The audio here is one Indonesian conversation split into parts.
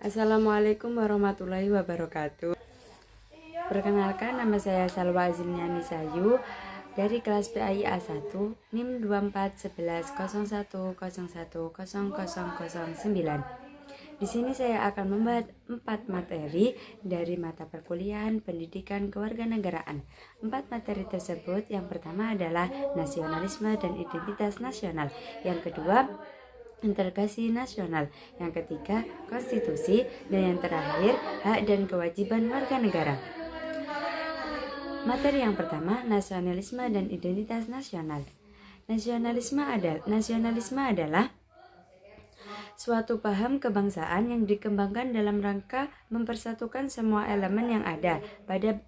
Assalamualaikum warahmatullahi wabarakatuh. Perkenalkan, nama saya Salwa Azilniani Sayu dari kelas PAIA 1 NIM 241101010009. Di sini saya akan membahas 4 materi dari mata perkuliahan pendidikan kewarganegaraan. 4 materi tersebut, yang pertama adalah nasionalisme dan identitas nasional, yang kedua integrasi nasional, yang ketiga konstitusi, dan yang terakhir hak dan kewajiban warga negara. Materi yang pertama, nasionalisme dan identitas nasional. Nasionalisme adalah suatu paham kebangsaan yang dikembangkan dalam rangka mempersatukan semua elemen yang ada pada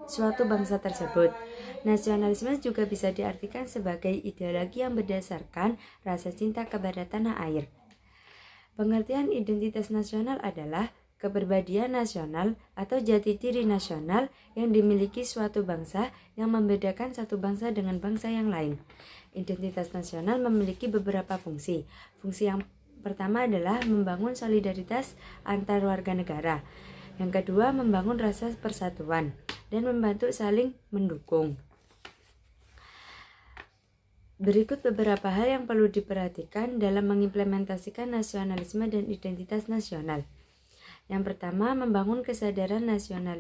suatu bangsa tersebut. Nasionalisme juga bisa diartikan sebagai ideologi yang berdasarkan rasa cinta kepada tanah air. Pengertian identitas nasional adalah kepribadian nasional atau jati diri nasional yang dimiliki suatu bangsa yang membedakan satu bangsa dengan bangsa yang lain. Identitas nasional memiliki beberapa fungsi. Fungsi yang pertama adalah membangun solidaritas antar warga negara. Yang kedua, membangun rasa persatuan dan membantu saling mendukung. Berikut beberapa hal yang perlu diperhatikan dalam mengimplementasikan nasionalisme dan identitas nasional. Yang pertama, membangun kesadaran nasional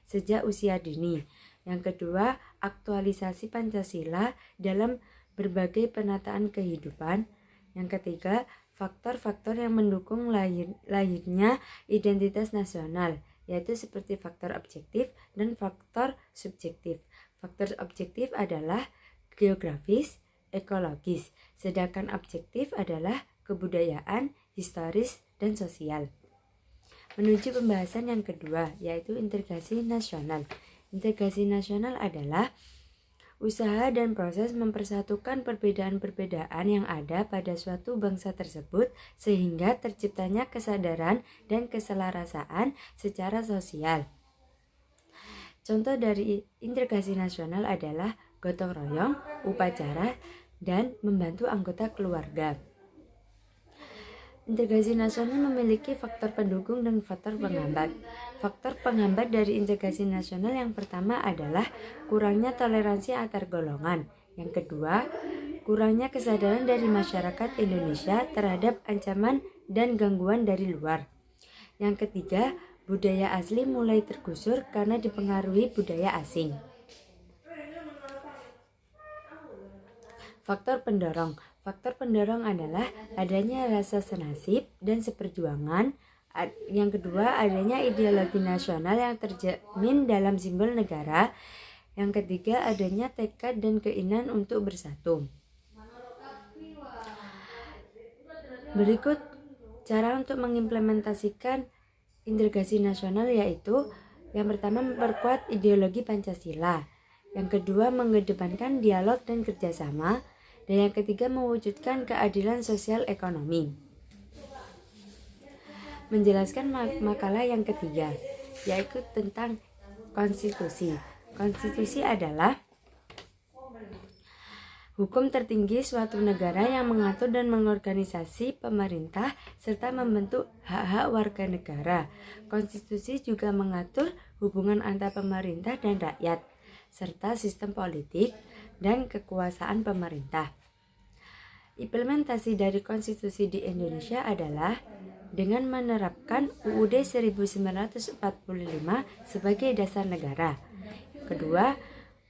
sejak usia dini. Yang kedua, aktualisasi Pancasila dalam berbagai penataan kehidupan. Yang ketiga, faktor-faktor yang mendukung lahirnya identitas nasional, yaitu seperti faktor objektif dan faktor subjektif. Faktor objektif adalah geografis, ekologis, sedangkan objektif adalah kebudayaan, historis, dan sosial. Menuju pembahasan yang kedua, yaitu integrasi nasional. Integrasi nasional adalah usaha dan proses mempersatukan perbedaan-perbedaan yang ada pada suatu bangsa tersebut sehingga terciptanya kesadaran dan keselarasaan secara sosial. Contoh dari integrasi nasional adalah gotong royong, upacara, dan membantu anggota keluarga. Integrasi nasional memiliki faktor pendukung dan faktor penghambat. Faktor penghambat dari integrasi nasional yang pertama adalah kurangnya toleransi antar golongan. Yang kedua, kurangnya kesadaran dari masyarakat Indonesia terhadap ancaman dan gangguan dari luar. Yang ketiga, budaya asli mulai tergusur karena dipengaruhi budaya asing. Faktor pendorong. Faktor pendorong adalah adanya rasa senasib dan seperjuangan. Yang kedua, adanya ideologi nasional yang tercermin dalam simbol negara. Yang ketiga, adanya tekad dan keinginan untuk bersatu. Berikut cara untuk mengimplementasikan integrasi nasional, yaitu yang pertama, memperkuat ideologi Pancasila. Yang kedua, mengedepankan dialog dan kerjasama. Dan yang ketiga, mewujudkan keadilan sosial ekonomi. Menjelaskan makalah yang ketiga, yaitu tentang konstitusi. Konstitusi adalah hukum tertinggi suatu negara yang mengatur dan mengorganisasi pemerintah serta membentuk hak-hak warga negara. Konstitusi juga mengatur hubungan antar pemerintah dan rakyat, serta sistem politik dan kekuasaan pemerintah. Implementasi dari konstitusi di Indonesia adalah dengan menerapkan UUD 1945 sebagai dasar negara. Kedua,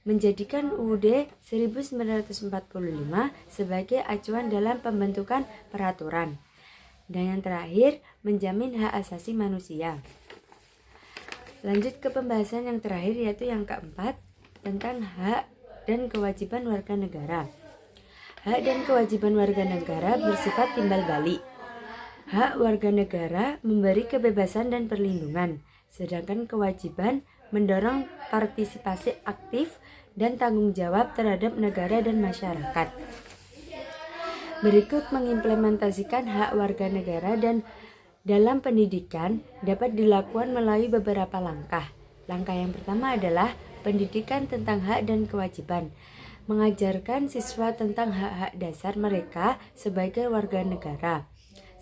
menjadikan UUD 1945 sebagai acuan dalam pembentukan peraturan. Dan yang terakhir, menjamin hak asasi manusia. Lanjut ke pembahasan yang terakhir, yaitu yang keempat, tentang hak dan kewajiban warga negara. Hak dan kewajiban warga negara bersifat timbal balik. Hak warga negara memberi kebebasan dan perlindungan, sedangkan kewajiban mendorong partisipasi aktif dan tanggung jawab terhadap negara dan masyarakat. Berikut mengimplementasikan hak warga negara dan dalam pendidikan dapat dilakukan melalui beberapa langkah. Langkah yang pertama adalah pendidikan tentang hak dan kewajiban, mengajarkan siswa tentang hak-hak dasar mereka sebagai warga negara.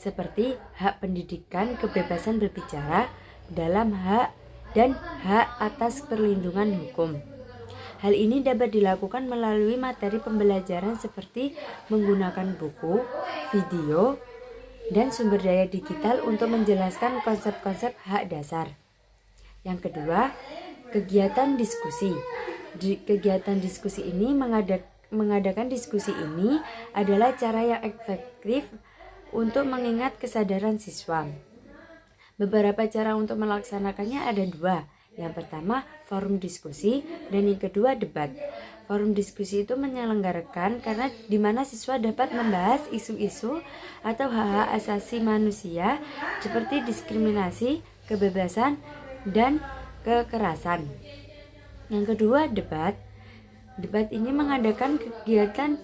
seperti hak pendidikan, kebebasan berbicara dalam hak dan hak atas perlindungan hukum. Hal ini dapat dilakukan melalui materi pembelajaran seperti menggunakan buku, video, dan sumber daya digital untuk menjelaskan konsep-konsep hak dasar. Yang kedua, kegiatan diskusi. Kegiatan diskusi ini mengadakan diskusi ini adalah cara yang efektif untuk mengingat kesadaran siswa. Beberapa cara untuk melaksanakannya ada dua. Yang pertama, forum diskusi, dan yang kedua, debat. Forum diskusi itu menyelenggarakan karena di mana siswa dapat membahas isu-isu atau hak-hak asasi manusia seperti diskriminasi, kebebasan, dan kekerasan. Yang kedua, debat. Debat ini mengadakan kegiatan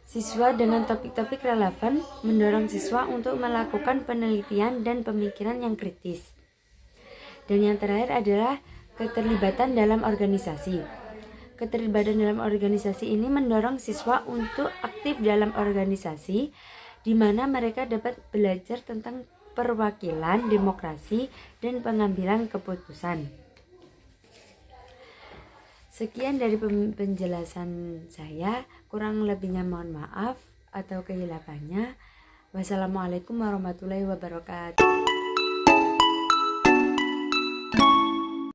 siswa dengan topik-topik relevan, mendorong siswa untuk melakukan penelitian dan pemikiran yang kritis. Dan yang terakhir adalah keterlibatan dalam organisasi. Keterlibatan dalam organisasi ini mendorong siswa untuk aktif dalam organisasi, di mana mereka dapat belajar tentang perwakilan, demokrasi, dan pengambilan keputusan. Sekian dari penjelasan saya, kurang lebihnya mohon maaf atau kehilafannya. Wassalamualaikum warahmatullahi wabarakatuh.